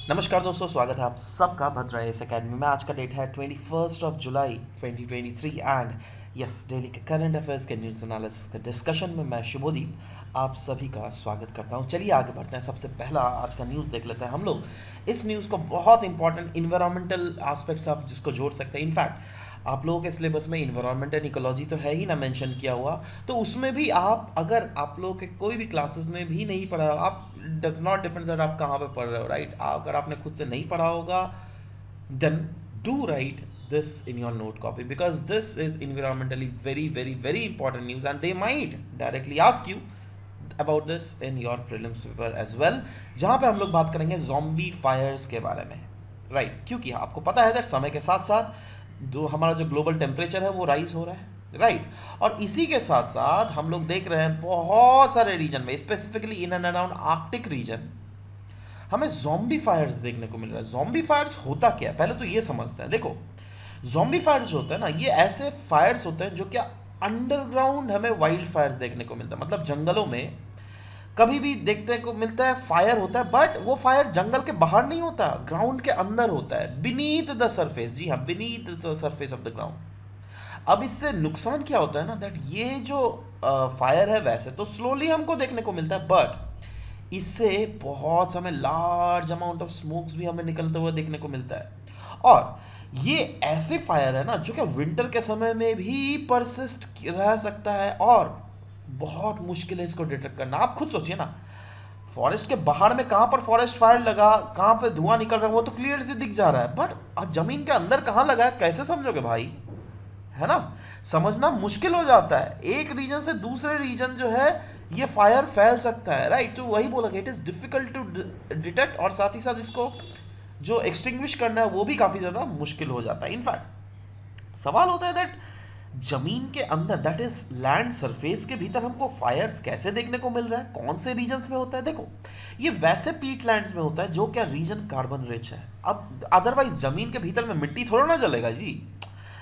नमस्कार दोस्तों, स्वागत है आप सबका भद्रा एस अकेडमी में। आज का डेट है 21 जुलाई 2023 एंड यस, डेली के करंट अफेयर्स के न्यूज़ एनालिसिस के डिस्कशन में मैं शुभदीप आप सभी का स्वागत करता हूं। चलिए आगे बढ़ते हैं। सबसे पहला आज का न्यूज़ देख लेते हैं हम लोग। इस न्यूज़ को बहुत इंपॉर्टेंट इन्वायरमेंटल एस्पेक्ट्स आप जिसको जोड़ सकते हैं। इनफैक्ट आप लोगों के सिलेबस में इन्वायरमेंट एंड इकोलॉजी तो है ही ना मेंशन किया हुआ, तो उसमें भी आप अगर आप लोगों के कोई भी क्लासेस में भी नहीं पढ़ा हो, आप डज नॉट डिपेंड्स दैट आप कहाँ पे पढ़ रहे हो, राइट। अगर आपने खुद से नहीं पढ़ा होगा then do write this in your note copy because this is environmentally very important news and they might directly ask you about this in your prelims paper as well, जहाँ पे हम लोग बात करेंगे zombie fires के बारे में, right. क्योंकि आपको पता है that समय के साथ साथ जो हमारा जो ग्लोबल टेम्परेचर है वो राइज हो रहा है, राइट। और इसी के साथ साथ हम लोग देख रहे हैं बहुत सारे रीजन में, specifically in and around Arctic region, हमें ज़ॉम्बी फायर्स देखने को मिल रहा है। ज़ॉम्बी फायर्स होता क्या है, पहले तो ये समझते हैं। देखो, ज़ॉम्बी फायर्स जो होता है ना, ये ऐसे फायर्स होते हैं जो क्या अंडरग्राउंड हमें वाइल्ड फायर्स देखने को मिलता है। मतलब जंगलों में कभी भी देखने को मिलता है फायर होता है, बट वो फायर जंगल के बाहर नहीं होता, ग्राउंड के अंदर होता है, बीनीथ द सरफेस। जी हाँ, beneath the surface of the ground. अब इससे नुकसान क्या होता है ना, दैट ये जो फायर है वैसे तो स्लोली हमको देखने को मिलता है, बट इससे बहुत समय लार्ज अमाउंट ऑफ स्मोक्स भी हमें निकलते हुए देखने को मिलता है। और ये ऐसे फायर है ना जो कि विंटर के समय में भी परसिस्ट रह सकता है और बहुत मुश्किल है इसको डिटेक्ट करना। आप खुद सोचिए ना, फॉरेस्ट के बाहर में कहाँ पर फॉरेस्ट फायर लगा, कहाँ पे धुआं निकल रहा है वो तो क्लियर से दिख जा रहा है, बट जमीन के अंदर कहाँ लगा है कैसे समझोगे भाई, है ना। समझना मुश्किल हो जाता है। एक रीजन से दूसरे रीजन जो है ये फायर फैल सकता है, राइट। तो वही बोला कि it is difficult to detect, और साथ ही साथ इसको जो एक्सटिंग्विश करना है वो भी काफी ज्यादा मुश्किल हो जाता है। इनफैक्ट सवाल होता है दैट जमीन के अंदर, दैट इज लैंड सरफेस के भीतर हमको फायर्स कैसे देखने को मिल रहा है, कौन से रीजन्स में होता है। देखो, ये वैसे पीट लैंड्स में होता है जो क्या रीजन कार्बन रिच है। अब अदरवाइज जमीन के भीतर में मिट्टी थोड़ा ना जलेगा जी,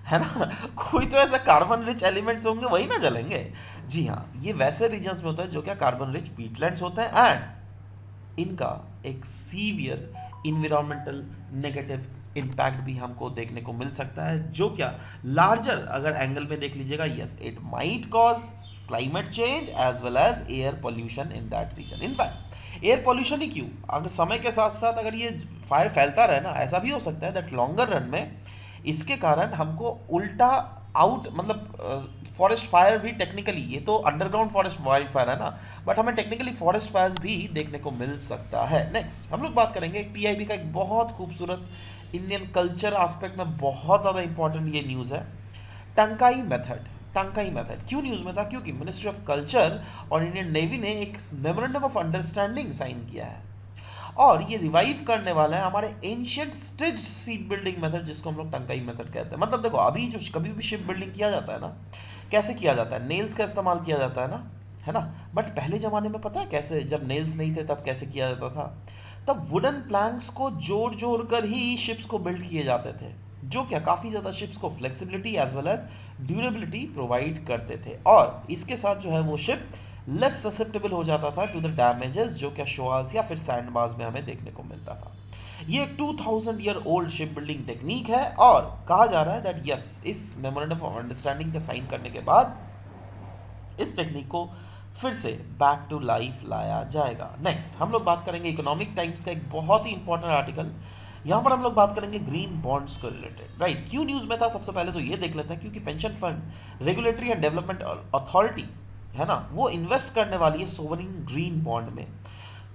है ना। कोई तो ऐसा कार्बन रिच एलिमेंट्स होंगे वही ना जलेंगे। जी हाँ, ये वैसे रीजन्स में होता है जो क्या कार्बन रिच पीटलैंड्स होते हैं एंड इनका एक सीवियर इन्वायरमेंटल नेगेटिव इम्पैक्ट भी हमको देखने को मिल सकता है, जो क्या लार्जर अगर एंगल में देख लीजिएगा, yes it might cause climate change as well as air pollution in that region. In fact air pollution ही क्यों, अगर समय के साथ साथ अगर ये फायर फैलता रहे ना, ऐसा भी हो सकता है दैट लॉन्गर रन में इसके कारण हमको उल्टा आउट, मतलब फॉरेस्ट फायर भी टेक्निकली, ये तो अंडरग्राउंड फॉरेस्ट वाइल्ड फायर है ना, बट हमें टेक्निकली फॉरेस्ट फायर्स भी देखने को मिल सकता है। नेक्स्ट हम लोग बात करेंगे पीआईबी का एक बहुत खूबसूरत इंडियन कल्चर एस्पेक्ट में बहुत ज़्यादा इंपॉर्टेंट ये न्यूज़ है, टंकाई मेथड। टंकाई मेथड क्यों न्यूज़ में था, क्योंकि मिनिस्ट्री ऑफ कल्चर और इंडियन नेवी ने एक मेमोरेंडम ऑफ अंडरस्टैंडिंग साइन किया है और ये रिवाइव करने वाला है हमारे एंशियंट स्टिच सीप बिल्डिंग मेथड, जिसको हम लोग टंकाई मेथड कहते हैं। मतलब देखो, अभी जो कभी भी शिप बिल्डिंग किया जाता है ना, कैसे किया जाता है, नेल्स का इस्तेमाल किया जाता है ना। बट पहले ज़माने में पता है कैसे, जब नेल्स नहीं थे तब कैसे किया जाता था, तब वुडन प्लैंक्स को जोड़ जोड़ कर ही शिप्स को बिल्ड किए जाते थे, जो क्या काफ़ी ज़्यादा शिप्स को flexibility as well as durability provide करते थे। और इसके साथ जो है वो शिप लेस ससेप्टेबल हो जाता था टू द डैमेजेस जो क्या शोल्स या फिर सैंड बार्स में हमें देखने को मिलता था। ये एक 2000 year old ship building technique है और कहा जा रहा है दैट यस, इस मेमोरेंडम ऑफ अंडरस्टैंडिंग का साइन करने के बाद इस टेक्निक को फिर से बैक टू लाइफ लाया जाएगा। नेक्स्ट हम लोग बात करेंगे इकोनॉमिक टाइम्स का एक बहुत ही इंपॉर्टेंट आर्टिकल। यहाँ पर हम लोग बात करेंगे ग्रीन बॉन्ड्स को रिलेटेड, राइट। क्यों न्यूज़ में था, सबसे पहले तो ये देख लेते हैं, क्योंकि pension fund regulatory and development authority है ना, वो इन्वेस्ट करने वाली है सोवरिन ग्रीन बॉन्ड में,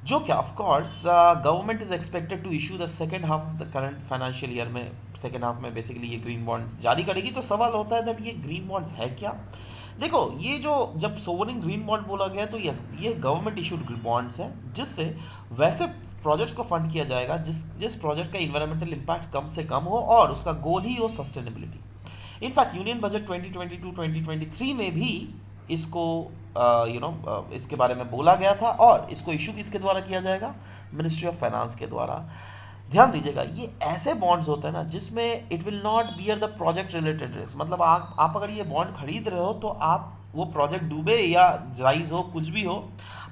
जो क्या of course government is expected to issue the second half of the current financial year में। सेकेंड हाफ में बेसिकली ये ग्रीन बॉन्ड जारी करेगी। तो सवाल होता है दैट ये ग्रीन बॉन्ड्स है क्या। देखो, ये जो जब सोवरिन ग्रीन बॉन्ड बोला गया तो यस, ये गवर्नमेंट इशूड बॉन्ड्स हैं, जिससे वैसे प्रोजेक्ट्स को फंड किया जाएगा जिस प्रोजेक्ट का इन्वायरमेंटल इम्पैक्ट कम से कम हो और उसका गोल ही हो सस्टेनेबिलिटी। इनफैक्ट यूनियन बजट 2022-2023 में भी इसको इसके बारे में बोला गया था और इसको इशू किसके द्वारा किया जाएगा, मिनिस्ट्री ऑफ फाइनेंस के द्वारा। ध्यान दीजिएगा, ये ऐसे बॉन्ड्स होते हैं ना जिसमें it will not bear the project related risk. मतलब आप अगर ये बॉन्ड खरीद रहे हो तो आप वो प्रोजेक्ट डूबे या राइज हो, कुछ भी हो,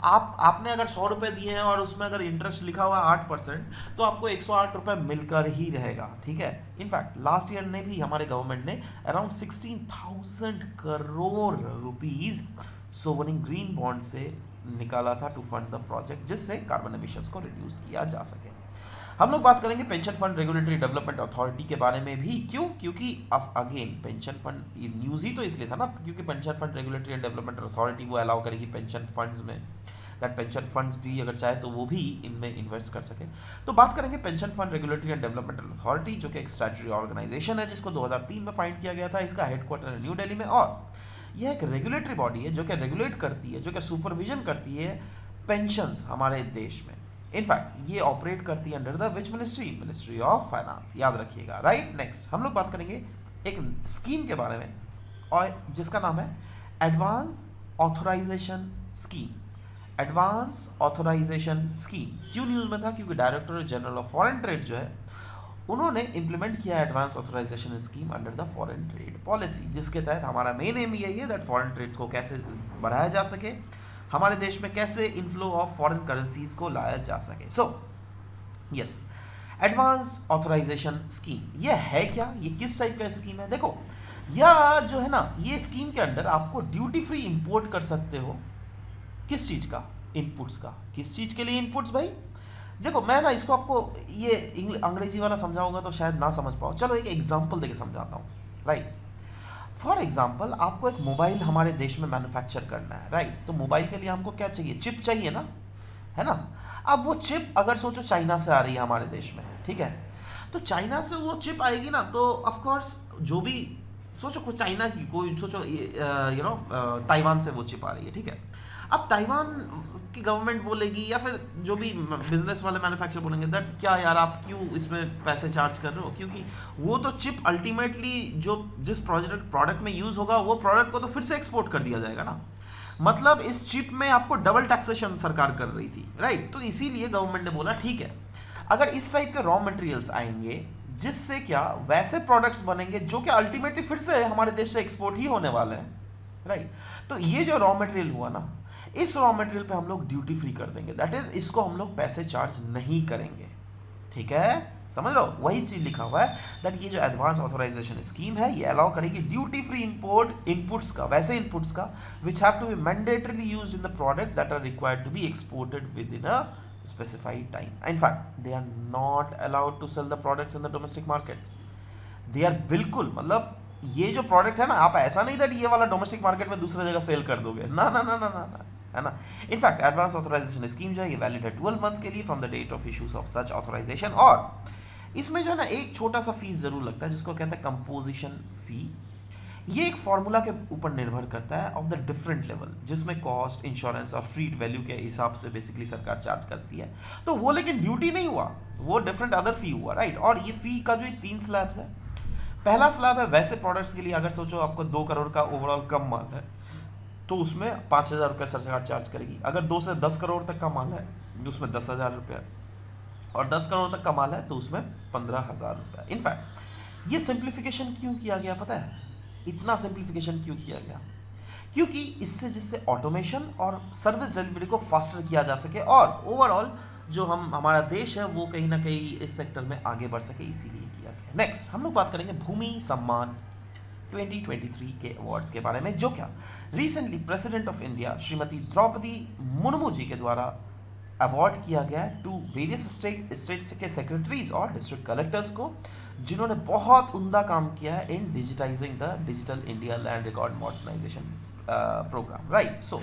आपने अगर 100 रुपये दिए हैं और उसमें अगर इंटरेस्ट लिखा हुआ है 8%, तो आपको 108 रुपये मिलकर ही रहेगा, ठीक है। इनफैक्ट लास्ट ईयर ने भी हमारे गवर्नमेंट ने around 16,000 crore rupees sovereign green bond से निकाला था टू फंड द प्रोजेक्ट, जिससे कार्बन एमिशंस को रिड्यूस किया जा सके। हम लोग बात करेंगे pension fund regulatory development authority के बारे में भी। क्यों? क्योंकि अब अगेन पेंशन फंड न्यूज़ ही तो इसलिए था ना, क्योंकि pension fund regulatory and development authority वो अलाउ करेगी पेंशन फंड्स में, दैट पेंशन फंड्स भी अगर चाहे तो वो भी इनमें इन्वेस्ट कर सके। तो बात करेंगे pension fund regulatory and development authority, जो कि एक स्टैट्यूटरी ऑर्गेनाइजेशन है जिसको 2003 में फाइंड किया गया था। इसका हेडक्वार्टर है न्यू दिल्ली में, और यह एक रेगुलेटरी बॉडी है जो कि रेगुलेट करती है, जो कि सुपरविजन करती है पेंशंस हमारे देश में। इनफैक्ट ये ऑपरेट करती है under the which ministry? Ministry of finance, याद रखिएगा, राइट। नेक्स्ट हम लोग बात करेंगे एक स्कीम के बारे में, और जिसका नाम है advance authorisation scheme. Advance authorisation scheme क्यों न्यूज में था? क्योंकि Director General of Foreign Trade जो है, उन्होंने इंप्लीमेंट किया advance authorisation scheme under the foreign trade policy, जिसके तहत हमारा मेन एम यही है दैट फॉरेन ट्रेड्स को कैसे बढ़ाया जा सके, हमारे देश में कैसे इनफ्लो ऑफ फॉरेन करेंसीज को लाया जा सके। So yes, advance authorisation scheme ये है क्या? ये किस टाइप का स्कीम है? देखो, या जो है ना, ये स्कीम के अंडर आपको ड्यूटी फ्री इंपोर्ट कर सकते हो। किस चीज का? इनपुट्स का। किस चीज के लिए इनपुट्स भाई? देखो, मैं ना इसको आपको ये अंग्रेजी वाला समझाऊंगा तो शायद ना समझ पाओ। चलो एक एग्जांपल देके समझाता हूँ, राइट। फॉर एग्जाम्पल, आपको एक मोबाइल हमारे देश में मैन्युफैक्चर करना है, राइट। तो मोबाइल के लिए हमको क्या चाहिए? चिप चाहिए ना, है ना। अब वो चिप अगर सोचो चाइना से आ रही है हमारे देश में, ठीक है, तो चाइना से वो चिप आएगी ना, तो ऑफ कोर्स जो भी सोचो, कोई चाइना की, कोई सोचो यू नो ताइवान से वो चिप आ रही है, ठीक है। अब ताइवान की गवर्नमेंट बोलेगी या फिर जो भी बिजनेस वाले मैन्युफैक्चर बोलेंगे दैट क्या यार आप क्यों इसमें पैसे चार्ज कर रहे हो, क्योंकि वो तो चिप अल्टीमेटली जो जिस प्रोडक्ट में यूज होगा वो प्रोडक्ट को तो फिर से एक्सपोर्ट कर दिया जाएगा ना। मतलब इस चिप में आपको डबल टैक्सेशन सरकार कर रही थी, राइट। तो इसीलिए गवर्नमेंट ने बोला ठीक है, अगर इस टाइप के रॉ मटेरियल्स आएंगे जिससे क्या वैसे प्रोडक्ट्स बनेंगे जो कि अल्टीमेटली फिर से हमारे देश से एक्सपोर्ट ही होने वाले हैं, राइट। तो ये जो रॉ मटेरियल हुआ ना, इस रॉ मटेरियल पे हम लोग ड्यूटी फ्री कर देंगे, दैट इज इसको हम लोग पैसे चार्ज नहीं करेंगे, ठीक है। समझ लो, वही चीज लिखा हुआ है दैट ये जो एडवांस ऑथराइजेशन स्कीम है ये अलाउ करेगी ड्यूटी फ्री इंपोर्ट इनपुट्स का, वैसे इनपुट्स का which have to be mandatorily used in the products that are required to be exported within a specified time. In fact, they are not allowed to sell the products in the domestic market. They are बिल्कुल, मतलब ये जो product है ना, आप ऐसा नहीं that ये वाला डोमेस्टिक मार्केट में दूसरे जगह सेल कर दोगे, ना ना ना ना ना ना, है ना। इनफैक्ट एडवांस ऑथराइजेशन स्कीम जो है ये वैलिड है 12 मंथ्स के लिए from the date of issues of such authorisation. और इसमें जो है ना एक छोटा सा फीस जरूर लगता है जिसको कहते हैं कंपोजिशन फी। ये एक फॉर्मूला के ऊपर निर्भर करता है ऑफ द डिफरेंट लेवल, जिसमें कॉस्ट, इंश्योरेंस और फ्रीड वैल्यू के हिसाब से बेसिकली सरकार चार्ज करती है। तो वो लेकिन ड्यूटी नहीं हुआ, वो डिफरेंट अदर फी हुआ, राइट। और ये फी का जो 3 स्लैब्स है, पहला स्लैब है वैसे प्रोडक्ट्स के लिए, अगर सोचो आपको 2 करोड़ का ओवरऑल कम माल है तो उसमें 5,000 रुपये सरकार चार्ज करेगी। अगर 2 से 10 करोड़ तक का माल है उसमें 10,000 रुपये, और 10 करोड़ तक का माल है तो उसमें 15,000 रुपये। इनफैक्ट ये सिंप्लीफिकेशन क्यों किया गया पता है? इतना सिंप्लीफिकेशन क्यों किया गया? क्योंकि इससे जिससे ऑटोमेशन और सर्विस डिलीवरी को फास्टर किया जा सके और ओवरऑल जो हमारा देश है वो कहीं ना कहीं इस सेक्टर में आगे बढ़ सके, इसीलिए किया गया। नेक्स्ट हम लोग बात करेंगे भूमि सम्मान 2023 के अवार्ड्स के बारे में, जो क्या recently president of India Shrimati Draupadi Murmu ji के द्वारा अवार्ड किया गया टू वेरियस स्टेट्स के सेक्रेटरीज और डिस्ट्रिक्ट कलेक्टर्स को, जिन्होंने बहुत उम्दा काम किया है in digitizing the digital India land record modernization program, right. So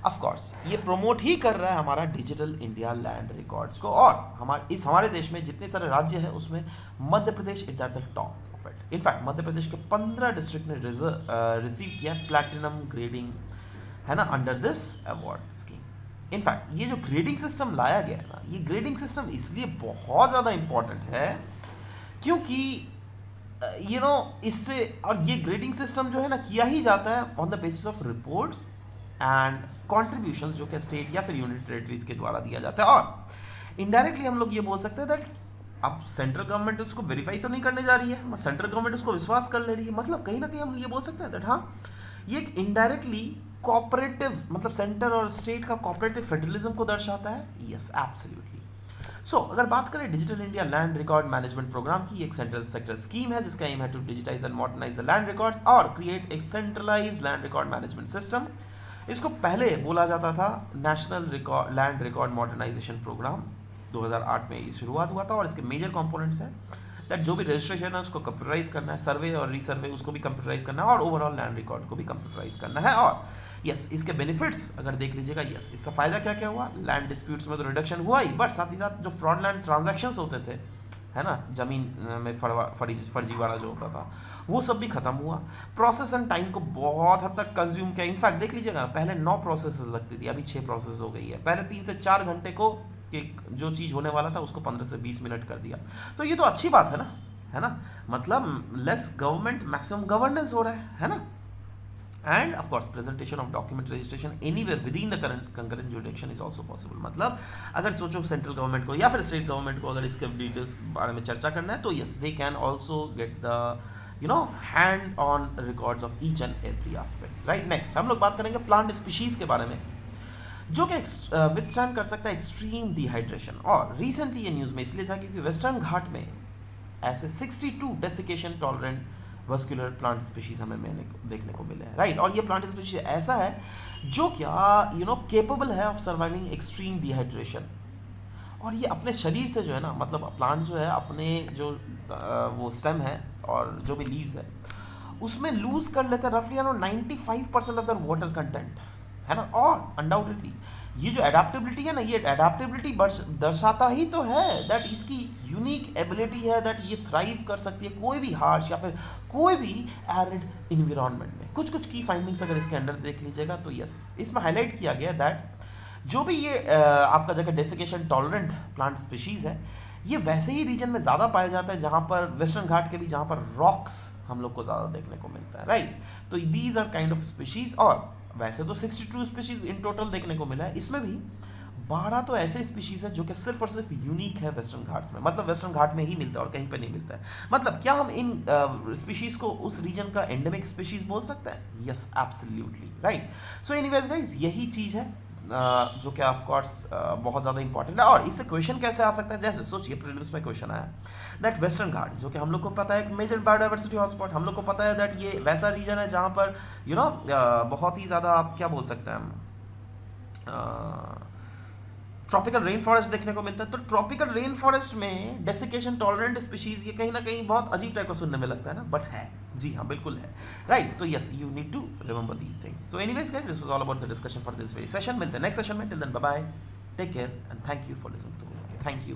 of course ये प्रमोट ही कर रहा है हमारा डिजिटल इंडिया लैंड रिकॉर्ड्स को, और हमारे देश में जितने सारे राज्य हैं उसमें Madhya Pradesh is at the top of it. In fact Madhya Pradesh के 15 डिस्ट्रिक्ट ने रिसीव किया प्लैटिनम ग्रेडिंग, है ना, under this award scheme. In fact ये जो ग्रेडिंग सिस्टम लाया गया है ना, ये ग्रेडिंग सिस्टम इसलिए बहुत ज़्यादा इंपॉर्टेंट है क्योंकि यू नो इससे, और ये ग्रेडिंग सिस्टम जो है ना किया ही जाता है on the basis of reports and contributions जो कि स्टेट या फिर यूनिट टेरिटरीज के द्वारा दिया जाता है। और इनडायरेक्टली हम लोग ये बोल सकते हैं दैट अब सेंट्रल गवर्नमेंट उसको वेरीफाई तो नहीं करने जा रही है, सेंट्रल गवर्नमेंट उसको विश्वास कर ले रही है। मतलब कहीं ना कहीं हम ये बोल सकते हैं दैट हाँ ये एक इनडायरेक्टली कोऑपरेटिव मतलब सेंटर और स्टेट का कोऑपरेटिव फेडरलिज्म को दर्शाता है। Yes absolutely. सो अगर बात करें digital India land record management program की, एक सेंट्रल सेक्टर स्कीम है जिसका एम है to digitize and modernize the land records और क्रिएट एक centralize land record management system. इसको पहले बोला जाता था national record land record modernization program. 2008 में ये शुरुआत हुआ था और इसके मेजर कंपोनेंट्स हैं दैट जो भी रजिस्ट्रेशन है उसको कंप्यूटराइज करना है, सर्वे और रीसर्वे उसको भी कंप्यूटराइज करना है और ओवरऑल लैंड रिकॉर्ड को भी कंप्यूटराइज करना है। और यस इसके बेनिफिट्स अगर देख लीजिएगा, यस इसका फायदा क्या क्या हुआ, लैंड डिस्प्यूट्स में तो रिडक्शन हुआ ही, बट साथ ही साथ जो फ्रॉड लैंड ट्रांजैक्शंस होते थे है ना, जमीन में फर्जीवाड़ा जो होता था वो सब भी खत्म हुआ। प्रोसेस एंड टाइम को बहुत हद तक कंज्यूम किया। इनफैक्ट देख लीजिएगा पहले 9 प्रोसेस लगती थी, अभी 6 प्रोसेस हो गई है। पहले 3 से 4 घंटे को कि जो चीज़ होने वाला था उसको 15 से 20 मिनट कर दिया। तो ये तो अच्छी बात है ना, मतलब लेस गवर्नमेंट मैक्सिमम गवर्नेंस हो रहा है ना। End of course presentation of document registration anywhere with in the concurrent jurisdiction is also possible. मतलब अगर सोचो सेंट्रल गवर्नमेंट को या फिर स्टेट गवर्नमेंट को अगर इसके डिटेल्स के बारे में चर्चा करना है तो yes they can also get the hand on records of each and every aspects, right. Next हम लोग बात करेंगे प्लांट स्पीशीज के बारे में जो कि विथस्टैंड कर सकता है एक्सट्रीम डिहाइड्रेशन। और रिसेंटली ये न्यूज़ में इसलिए था क्योंकि वेस्टर्न घाट में ऐसे 62 desiccation tolerant vascular plant species हमें देखने को मिले हैं, राइट। और ये प्लांट स्पीशीज ऐसा है जो क्या केपेबल है ऑफ सर्वाइविंग एक्सट्रीम डिहाइड्रेशन। और ये अपने शरीर से जो है ना, मतलब प्लांट जो है अपने जो वो स्टेम है और जो भी लीव्स है उसमें लूज कर लेते हैं रफली 95% ऑफ द वाटर कंटेंट है ना। और अनडाउटेडली ये जो एडाप्टेबिलिटी है ना, ये एडाप्टेबिलिटी दर्शाता ही तो है दैट इसकी यूनिक एबिलिटी है दैट ये थ्राइव कर सकती है कोई भी हार्श या फिर कोई भी एरिड इन्वायरमेंट में। कुछ की फाइंडिंग्स अगर इसके अंदर देख लीजिएगा तो यस इसमें हाईलाइट किया गया दैट जो भी ये आपका जगह डेसिकेशन टॉलरेंट प्लांट स्पीशीज़ है ये वैसे ही रीजन में ज़्यादा पाया जाता है जहाँ पर वेस्टर्न घाट के भी जहाँ पर रॉक्स हम लोग को ज़्यादा देखने को मिलता है, राइट। तो these are kind of species. और वैसे तो 62 स्पीशीज इन टोटल देखने को मिला है, इसमें भी 12 तो ऐसे स्पीशीज है जो कि सिर्फ और सिर्फ यूनिक है वेस्टर्न घाट्स में, मतलब वेस्टर्न घाट में ही मिलता है और कहीं पे नहीं मिलता है। मतलब क्या हम इन स्पीशीज को उस रीजन का एंडेमिक स्पीशीज बोल सकते हैं? Yes absolutely, right. सो एनीवेज गाइस यही चीज़ है जो कि ऑफ कोर्स बहुत ज़्यादा इंपॉर्टेंट है। और इससे क्वेश्चन कैसे आ सकता है, जैसे सोचिए प्रीलिम्स में क्वेश्चन आया दैट वेस्टर्न घाट जो कि हम लोग को पता है एक मेजर बायोडाइवर्सिटी हॉटस्पॉट, हम लोग को पता है दैट ये वैसा रीजन है जहाँ पर बहुत ही ज़्यादा आप क्या बोल सकते हैं हम ट्रॉपिकल रेन फॉरेस्ट देखने को मिलता है। तो ट्रॉपिकल रेन फॉरेस्ट में डेसिकेशन टॉलरेंट स्पीशीज ये कहीं ना कहीं बहुत अजीब टाइप का सुनने में लगता है ना, बट है, जी हाँ बिल्कुल है, राइट। तो yes you need to remember these things. So anyways guys this was all about the discussion for this very session. मिलते हैं नेक्स्ट सेशन में, till then bye bye, take care and thank you for listening to me. Thank you.